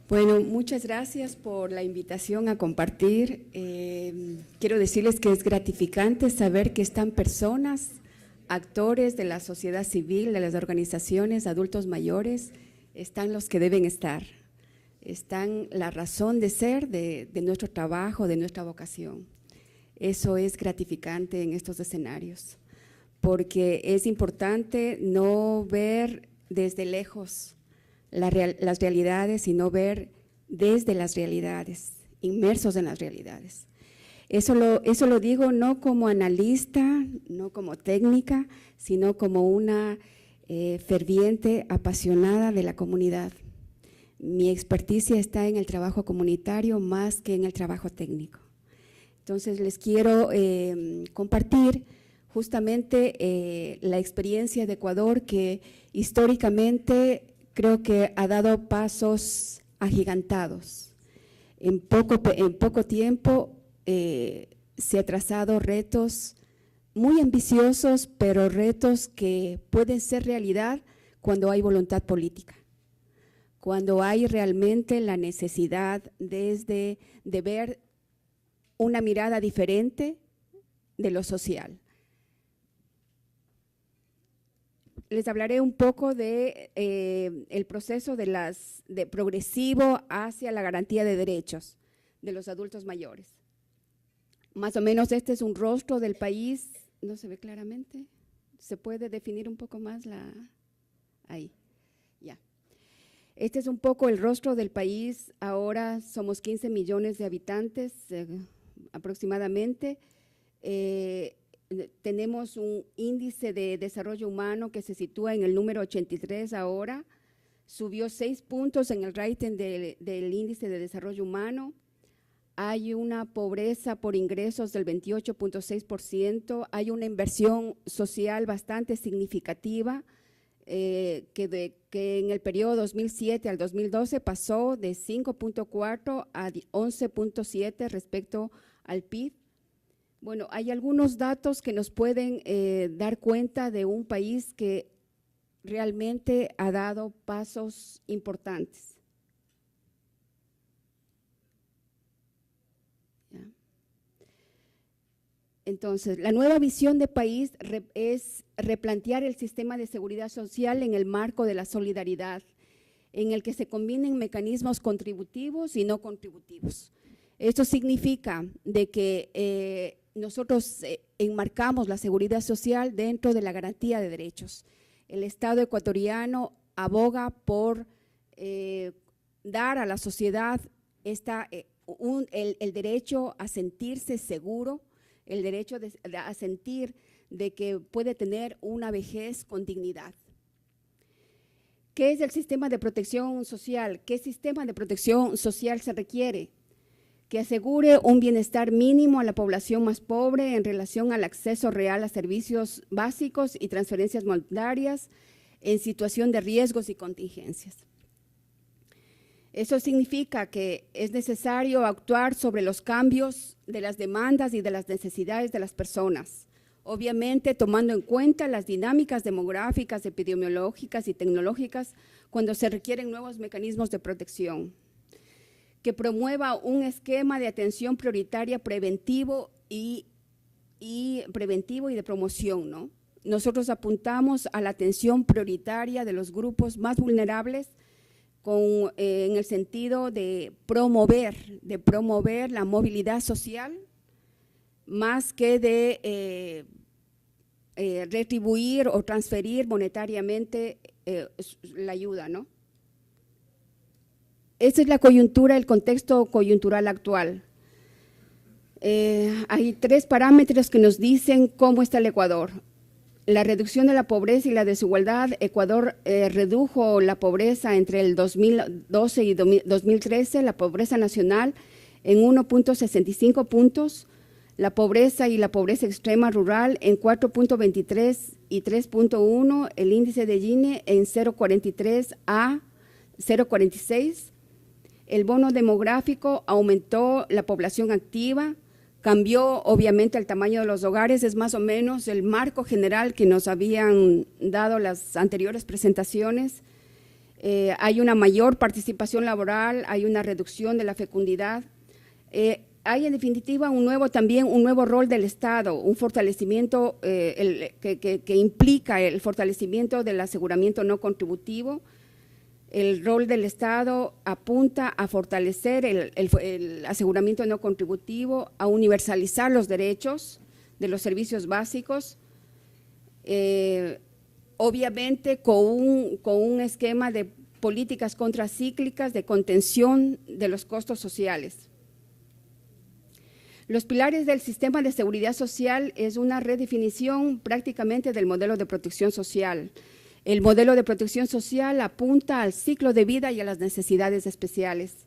Bueno, muchas gracias por la invitación a compartir. Quiero decirles que es gratificante saber que están personas, actores de la sociedad civil, de las organizaciones, adultos mayores, están los que deben estar. Están la razón de ser de nuestro trabajo, de nuestra vocación. Eso es gratificante en estos escenarios, porque es importante no ver desde lejos las realidades, sino ver desde las realidades, inmersos en las realidades. Eso lo digo no como analista, no como técnica, sino como una ferviente apasionada de la comunidad. Mi experticia está en el trabajo comunitario más que en el trabajo técnico. Entonces les quiero compartir justamente la experiencia de Ecuador, que históricamente creo que ha dado pasos agigantados. En poco tiempo se ha trazado retos muy ambiciosos, pero retos que pueden ser realidad cuando hay voluntad política, cuando hay realmente la necesidad de ver una mirada diferente de lo social. Les hablaré un poco de el proceso de progresivo hacia la garantía de derechos de los adultos mayores. Más o menos este es un rostro del país, ¿no se ve claramente? ¿Se puede definir un poco más ahí? Ya. Este es un poco el rostro del país. Ahora somos 15 millones de habitantes aproximadamente. Tenemos un índice de desarrollo humano que se sitúa en el número 83 ahora, subió 6 puntos en el rating del índice de desarrollo humano. Hay una pobreza por ingresos del 28.6%, hay una inversión social bastante significativa que en el periodo 2007 al 2012 pasó de 5.4 a 11.7 respecto al PIB. Bueno, hay algunos datos que nos pueden dar cuenta de un país que realmente ha dado pasos importantes. ¿Ya? Entonces, la nueva visión de país es replantear el sistema de seguridad social en el marco de la solidaridad, en el que se combinen mecanismos contributivos y no contributivos. Esto significa de que nosotros enmarcamos la seguridad social dentro de la garantía de derechos. El Estado ecuatoriano aboga por dar a la sociedad el derecho a sentirse seguro, el derecho a sentir de que puede tener una vejez con dignidad. ¿Qué es el sistema de protección social? ¿Qué sistema de protección social se requiere? Que asegure un bienestar mínimo a la población más pobre en relación al acceso real a servicios básicos y transferencias monetarias en situación de riesgos y contingencias. Eso significa que es necesario actuar sobre los cambios de las demandas y de las necesidades de las personas, obviamente tomando en cuenta las dinámicas demográficas, epidemiológicas y tecnológicas cuando se requieren nuevos mecanismos de protección. Que promueva un esquema de atención prioritaria preventivo y de promoción, ¿no? Nosotros apuntamos a la atención prioritaria de los grupos más vulnerables en el sentido de promover la movilidad social más que de retribuir o transferir monetariamente la ayuda, ¿no? Esa es la coyuntura, el contexto coyuntural actual. Hay 3 parámetros que nos dicen cómo está el Ecuador. La reducción de la pobreza y la desigualdad. Ecuador redujo la pobreza entre el 2012 y 2013, la pobreza nacional en 1.65 puntos, la pobreza y la pobreza extrema rural en 4.23 y 3.1, el índice de Gini en 0.43 a 0.46. El bono demográfico aumentó la población activa, cambió obviamente el tamaño de los hogares, es más o menos el marco general que nos habían dado las anteriores presentaciones. hay una mayor participación laboral, hay una reducción de la fecundidad. Hay en definitiva un nuevo rol del Estado, un fortalecimiento que implica el fortalecimiento del aseguramiento no contributivo. El rol del Estado apunta a fortalecer el aseguramiento no contributivo, a universalizar los derechos de los servicios básicos, obviamente con un esquema de políticas contracíclicas de contención de los costos sociales. Los pilares del sistema de seguridad social es una redefinición prácticamente del modelo de protección social. El modelo de protección social apunta al ciclo de vida y a las necesidades especiales.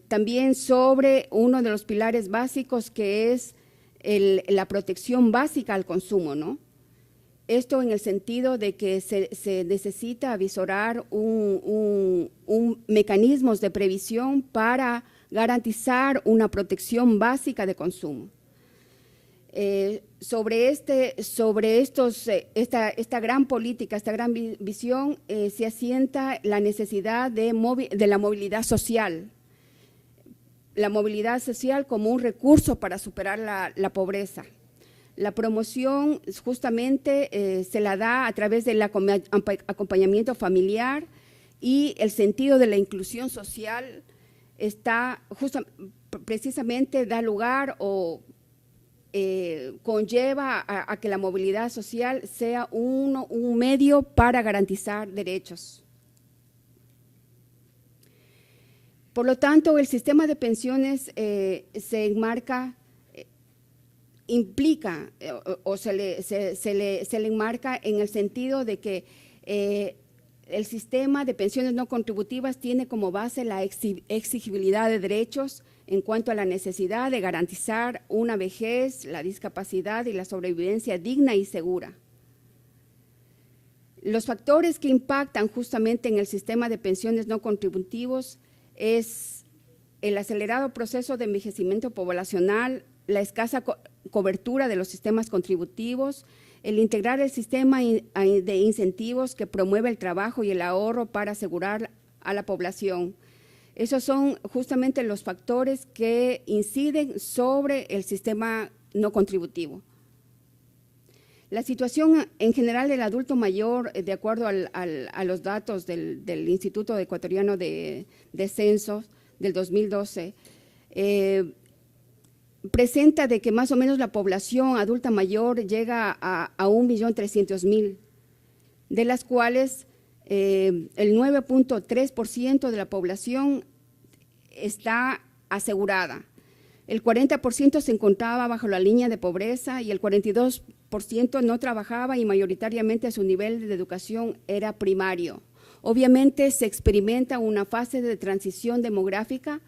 También sobre uno de los pilares básicos que es la protección básica al consumo, ¿no? Esto en el sentido de que se necesita avisorar un mecanismos de previsión para garantizar una protección básica de consumo. Sobre esta gran política, esta gran visión, se asienta la necesidad de la movilidad social. La movilidad social como un recurso para superar la pobreza. La promoción justamente se la da a través del acompañamiento familiar, y el sentido de la inclusión social precisamente da lugar o conlleva a que la movilidad social sea un medio para garantizar derechos. Por lo tanto, el sistema de pensiones se enmarca, implica o se le enmarca en el sentido de que el sistema de pensiones no contributivas tiene como base la exigibilidad de derechos en cuanto a la necesidad de garantizar una vejez, la discapacidad y la sobrevivencia digna y segura. Los factores que impactan justamente en el sistema de pensiones no contributivos es el acelerado proceso de envejecimiento poblacional, la escasa cobertura de los sistemas contributivos, el integrar el sistema de incentivos que promueve el trabajo y el ahorro para asegurar a la población. Esos son justamente los factores que inciden sobre el sistema no contributivo. La situación en general del adulto mayor, de acuerdo a los datos del Instituto Ecuatoriano de Censos del 2012, presenta de que más o menos la población adulta mayor llega a 1.300.000, de las cuales el 9.3% de la población está asegurada. El 40% se encontraba bajo la línea de pobreza y el 42% no trabajaba, y mayoritariamente su nivel de educación era primario. Obviamente se experimenta una fase de transición demográfica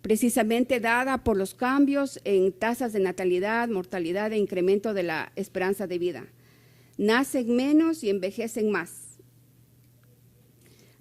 precisamente dada por los cambios en tasas de natalidad, mortalidad e incremento de la esperanza de vida. Nacen menos y envejecen más.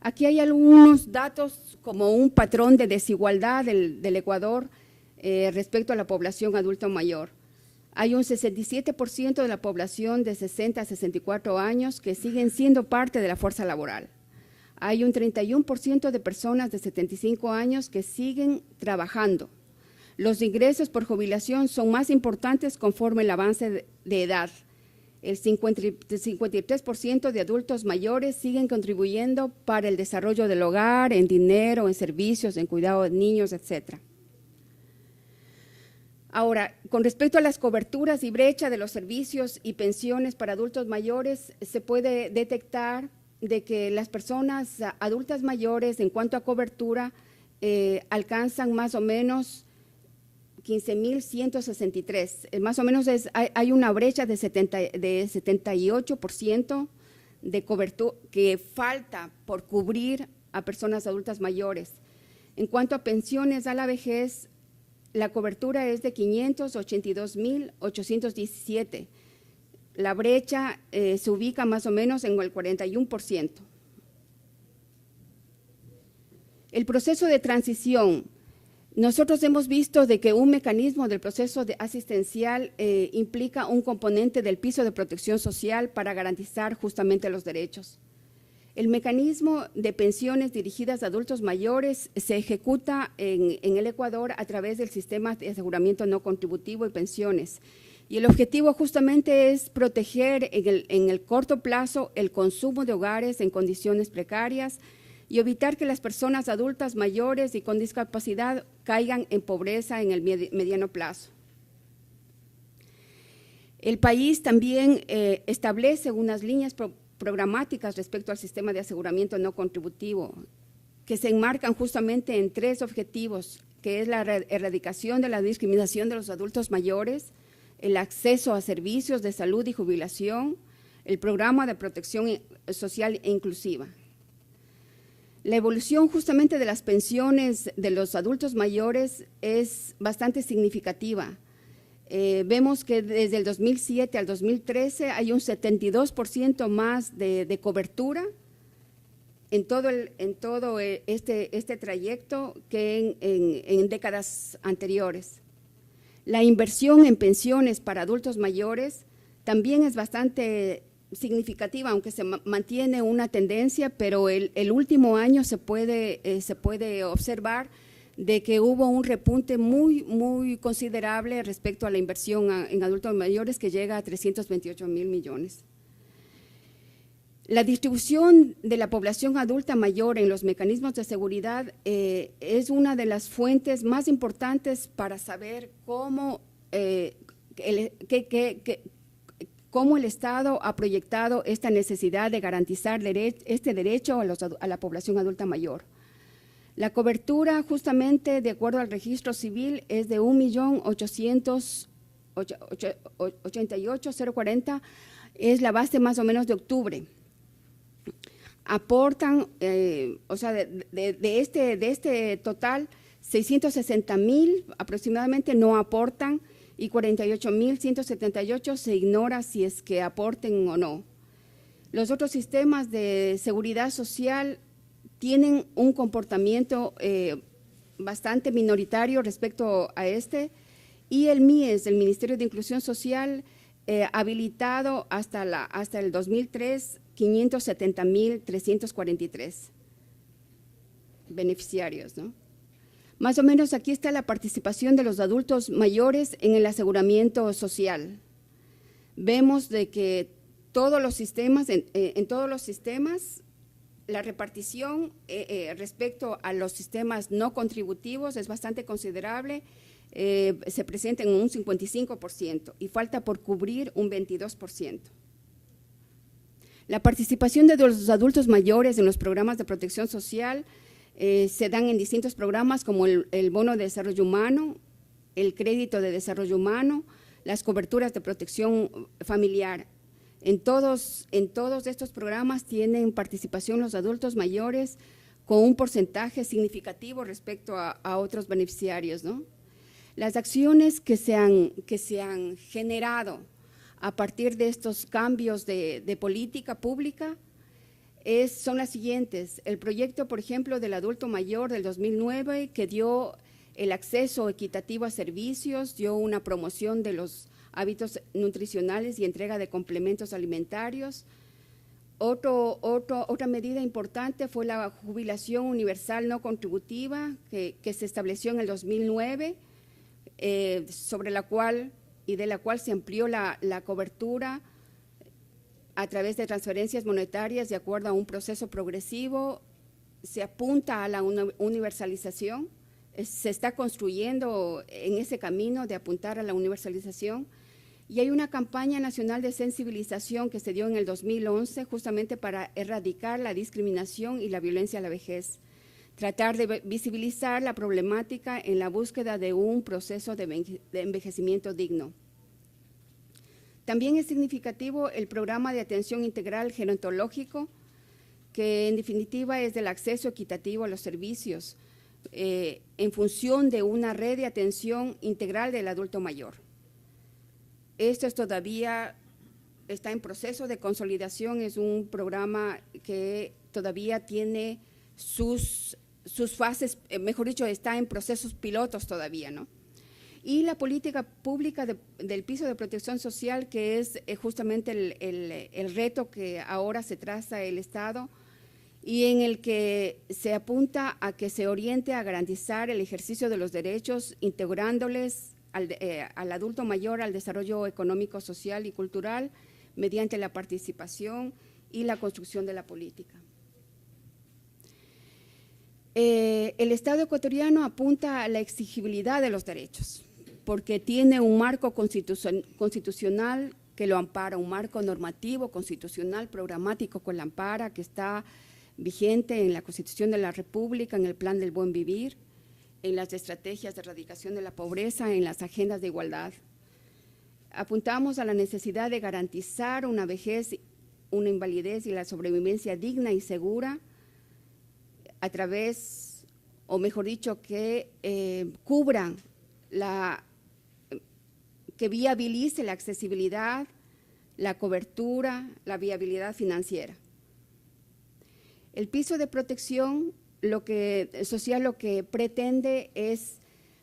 Aquí hay algunos datos como un patrón de desigualdad del Ecuador respecto a la población adulta mayor. Hay un 67% de la población de 60 a 64 años que siguen siendo parte de la fuerza laboral. Hay un 31% de personas de 75 años que siguen trabajando. Los ingresos por jubilación son más importantes conforme el avance de edad. El 53% de adultos mayores siguen contribuyendo para el desarrollo del hogar, en dinero, en servicios, en cuidado de niños, etc. Ahora, con respecto a las coberturas y brecha de los servicios y pensiones para adultos mayores, se puede detectar de que las personas adultas mayores en cuanto a cobertura alcanzan más o menos 15.163, más o menos hay una brecha de 78% de cobertura que falta por cubrir a personas adultas mayores. En cuanto a pensiones a la vejez, la cobertura es de 582.817. La brecha se ubica más o menos en el 41%. El proceso de transición. Nosotros hemos visto de que un mecanismo del proceso asistencial implica un componente del piso de protección social para garantizar justamente los derechos. El mecanismo de pensiones dirigidas a adultos mayores se ejecuta en el Ecuador a través del sistema de aseguramiento no contributivo y pensiones. Y el objetivo justamente es proteger en el corto plazo el consumo de hogares en condiciones precarias y evitar que las personas adultas mayores y con discapacidad caigan en pobreza en el mediano plazo. El país también establece unas líneas programáticas respecto al sistema de aseguramiento no contributivo, que se enmarcan justamente en 3 objetivos, que es la erradicación de la discriminación de los adultos mayores, el acceso a servicios de salud y jubilación, el programa de protección social e inclusiva. La evolución justamente de las pensiones de los adultos mayores es bastante significativa. Vemos que desde el 2007 al 2013 hay un 72% más de cobertura en todo este trayecto que en décadas anteriores. La inversión en pensiones para adultos mayores también es bastante significativa, aunque se mantiene una tendencia, pero el último año se puede observar de que hubo un repunte muy considerable respecto a la inversión en adultos mayores, que llega a 328,000 millones. La distribución de la población adulta mayor en los mecanismos de seguridad es una de las fuentes más importantes para saber cómo el Estado ha proyectado esta necesidad de garantizar este derecho a la población adulta mayor. La cobertura, justamente, de acuerdo al registro civil, es de 1.888.040, es la base más o menos de octubre. Aportan, o sea, de este total, 660,000 aproximadamente no aportan y 48,178 se ignora si es que aporten o no. Los otros sistemas de seguridad social tienen un comportamiento bastante minoritario respecto a este, y el MIES, el Ministerio de Inclusión Social, habilitado hasta el 2003, 570,343 beneficiarios, ¿no? Más o menos aquí está la participación de los adultos mayores en el aseguramiento social. Vemos de que todos los sistemas, en todos los sistemas, la repartición respecto a los sistemas no contributivos es bastante considerable, se presenta en un 55% y falta por cubrir un 22%. La participación de los adultos mayores en los programas de protección social se dan en distintos programas como el bono de desarrollo humano, el crédito de desarrollo humano, las coberturas de protección familiar. En todos estos programas tienen participación los adultos mayores con un porcentaje significativo respecto a otros beneficiarios, ¿no? Las acciones que se han generado a partir de estos cambios de política pública son las siguientes. El proyecto, por ejemplo, del adulto mayor del 2009, que dio el acceso equitativo a servicios, dio una promoción de los hábitos nutricionales y entrega de complementos alimentarios. Otra medida importante fue la jubilación universal no contributiva que se estableció en el 2009, de la cual se amplió la cobertura a través de transferencias monetarias de acuerdo a un proceso progresivo. Se apunta a la universalización, se está construyendo en ese camino de apuntar a la universalización, y hay una campaña nacional de sensibilización que se dio en el 2011 justamente para erradicar la discriminación y la violencia a la vejez, tratar de visibilizar la problemática en la búsqueda de un proceso de envejecimiento digno. También es significativo el programa de atención integral gerontológico, que en definitiva es del acceso equitativo a los servicios en función de una red de atención integral del adulto mayor. Esto todavía está en proceso de consolidación, es un programa que todavía tiene sus fases, mejor dicho, está en procesos pilotos todavía, ¿no? Y la política pública del piso de protección social, que es justamente el reto que ahora se traza el Estado, y en el que se apunta a que se oriente a garantizar el ejercicio de los derechos, integrándoles al adulto mayor al desarrollo económico, social y cultural mediante la participación y la construcción de la política. El Estado ecuatoriano apunta a la exigibilidad de los derechos, porque tiene un marco constitucional que lo ampara, un marco normativo, constitucional, programático que lo ampara, que está vigente en la Constitución de la República, en el Plan del Buen Vivir, en las estrategias de erradicación de la pobreza, en las agendas de igualdad. Apuntamos a la necesidad de garantizar una vejez, una invalidez y la sobrevivencia digna y segura a través, o mejor dicho, que cubran que viabilice la accesibilidad, la cobertura, la viabilidad financiera. El piso de protección social lo que pretende es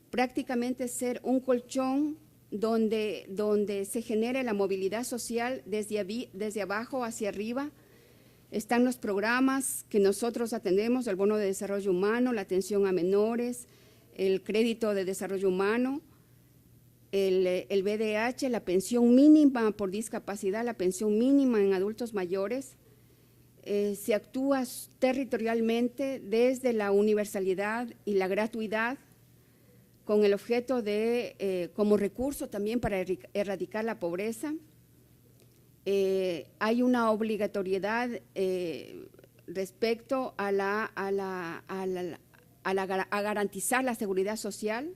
prácticamente ser un colchón donde se genere la movilidad social desde abajo hacia arriba. Están los programas que nosotros atendemos, el bono de desarrollo humano, la atención a menores, el crédito de desarrollo humano, el BDH, la pensión mínima por discapacidad, la pensión mínima en adultos mayores. Se actúa territorialmente desde la universalidad y la gratuidad con el objeto de, como recurso también para erradicar la pobreza. Hay una obligatoriedad respecto a garantizar la seguridad social,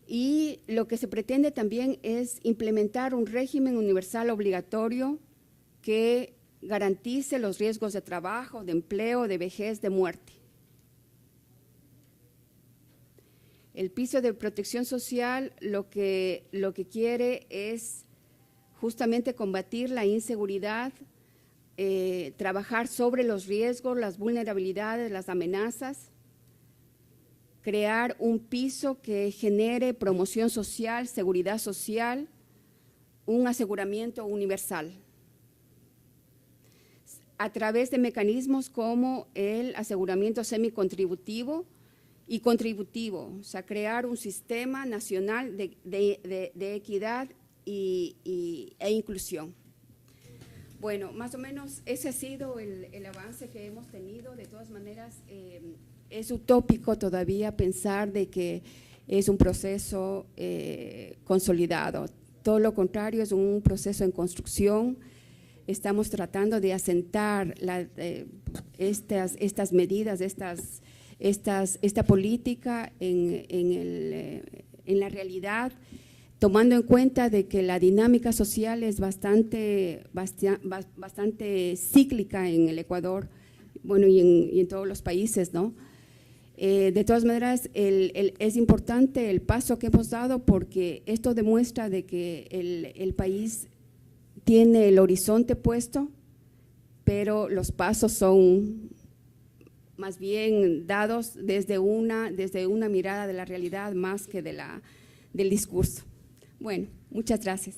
y lo que se pretende también es implementar un régimen universal obligatorio que garantice los riesgos de trabajo, de empleo, de vejez, de muerte. El piso de protección social lo que quiere es justamente combatir la inseguridad, trabajar sobre los riesgos, las vulnerabilidades, las amenazas, crear un piso que genere promoción social, seguridad social, un aseguramiento universal, a través de mecanismos como el aseguramiento semicontributivo y contributivo, o sea, crear un sistema nacional de equidad e inclusión. Bueno, más o menos ese ha sido el avance que hemos tenido. De todas maneras, es utópico todavía pensar de que es un proceso consolidado. Todo lo contrario, es un proceso en construcción. Estamos tratando de asentar estas medidas, esta política en la realidad, tomando en cuenta de que la dinámica social es bastante cíclica en el Ecuador, bueno, y en todos los países, ¿no? De todas maneras, es importante el paso que hemos dado, porque esto demuestra de que el país tiene el horizonte puesto, pero los pasos son más bien dados desde una mirada de la realidad más que del discurso. Bueno, muchas gracias.